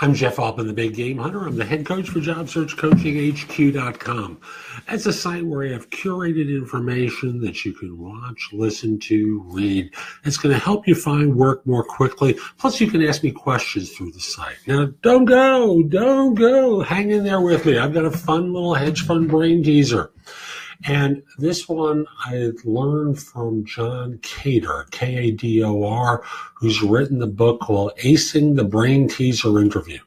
I'm Jeff Altman, the Big Game Hunter. I'm the head coach for JobSearchCoachingHQ.com. That's a site where I have curated information that you can watch, listen to, read. It's going to help you find work more quickly. Plus, you can ask me questions through the site. Now, don't go. Hang in there with me. I've got a fun little hedge fund brain teaser. And this one I learned from John Kador, Kador, who's written the book called Acing the Brain Teaser Interview.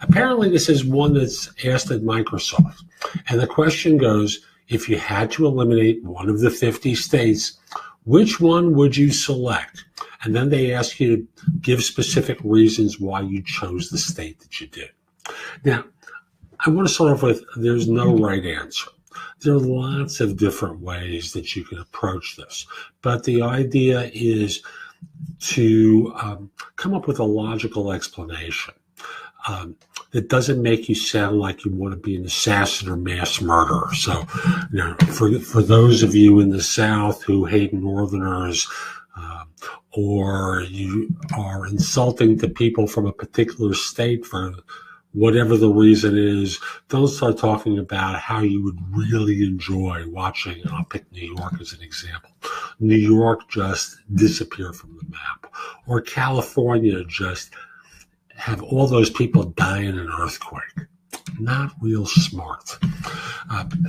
Apparently, this is one that's asked at Microsoft. And the question goes, if you had to eliminate one of the 50 states, which one would you select? And then they ask you to give specific reasons why you chose the state that you did. Now, I want to start off with, there's no right answer. There are lots of different ways that you can approach this, but the idea is to come up with a logical explanation that doesn't make you sound like you want to be an assassin or mass murderer. So, for those of you in the South who hate Northerners, or you are insulting to people from a particular state for whatever the reason is, don't start talking about how you would really enjoy watching, and I'll pick New York as an example. New York just disappear from the map, or California just have all those people die in an earthquake. Not real smart.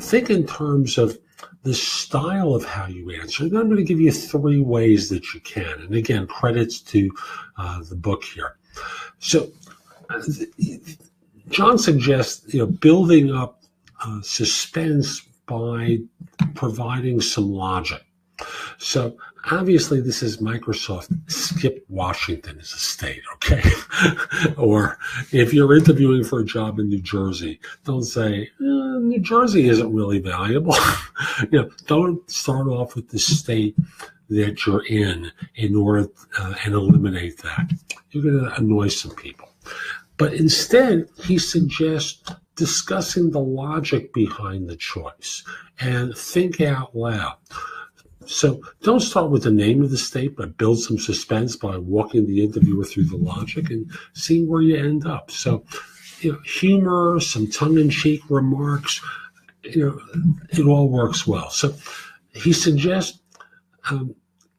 Think in terms of the style of how you answer. And I'm going to give you 3 ways that you can. And again, credits to the book here. So, John suggests, building up suspense by providing some logic. So obviously this is Microsoft. Skip Washington as a state, okay? Or if you're interviewing for a job in New Jersey, don't say, New Jersey isn't really valuable. Don't start off with the state that you're in order and eliminate that. You're going to annoy some people. But instead, he suggests discussing the logic behind the choice and think out loud. So don't start with the name of the state, but build some suspense by walking the interviewer through the logic and seeing where you end up. So, humor, some tongue-in-cheek remarks, it all works well. So he suggests,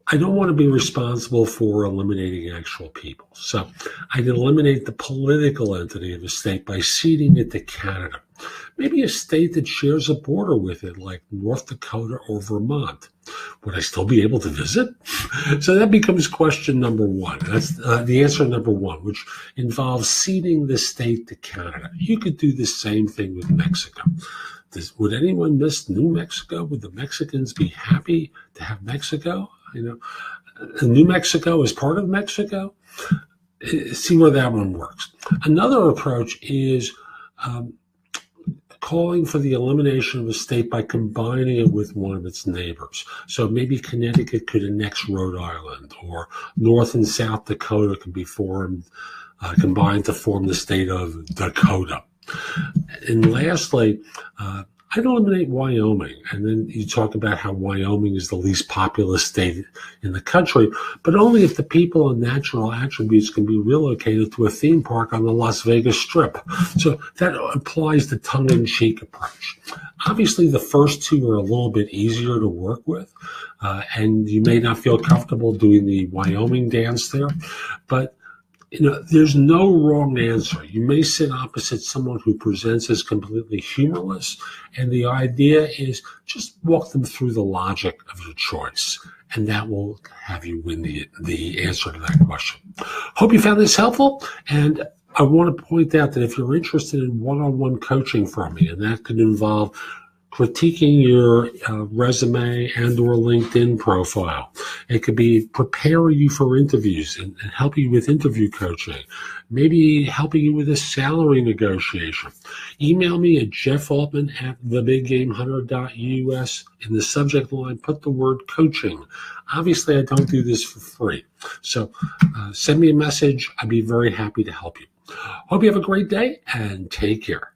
I don't want to be responsible for eliminating actual people. So I'd eliminate the political entity of a state by ceding it to Canada. Maybe a state that shares a border with it, like North Dakota or Vermont. Would I still be able to visit? So that becomes question number 1. That's the answer number 1, which involves ceding the state to Canada. You could do the same thing with Mexico. Would anyone miss New Mexico? Would the Mexicans be happy to have Mexico? New Mexico is part of Mexico. See where that one works. Another approach is calling for the elimination of a state by combining it with one of its neighbors. So maybe Connecticut could annex Rhode Island, or North and South Dakota could be combined to form the state of Dakota. And lastly, I'd eliminate Wyoming. And then you talk about how Wyoming is the least populous state in the country, but only if the people and natural attributes can be relocated to a theme park on the Las Vegas Strip. So that applies the tongue-in-cheek approach. Obviously, the first 2 are a little bit easier to work with, and you may not feel comfortable doing the Wyoming dance there, but there's no wrong answer. You may sit opposite someone who presents as completely humorless, and the idea is just walk them through the logic of your choice, and that will have you win the answer to that question. Hope you found this helpful, and I want to point out that if you're interested in one-on-one coaching from me, and that could involve critiquing your resume and or LinkedIn profile. It could be preparing you for interviews and helping you with interview coaching, maybe helping you with a salary negotiation. Email me at jeffaltman@thebiggamehunter.us. In the subject line, put the word coaching. Obviously, I don't do this for free. So send me a message. I'd be very happy to help you. Hope you have a great day and take care.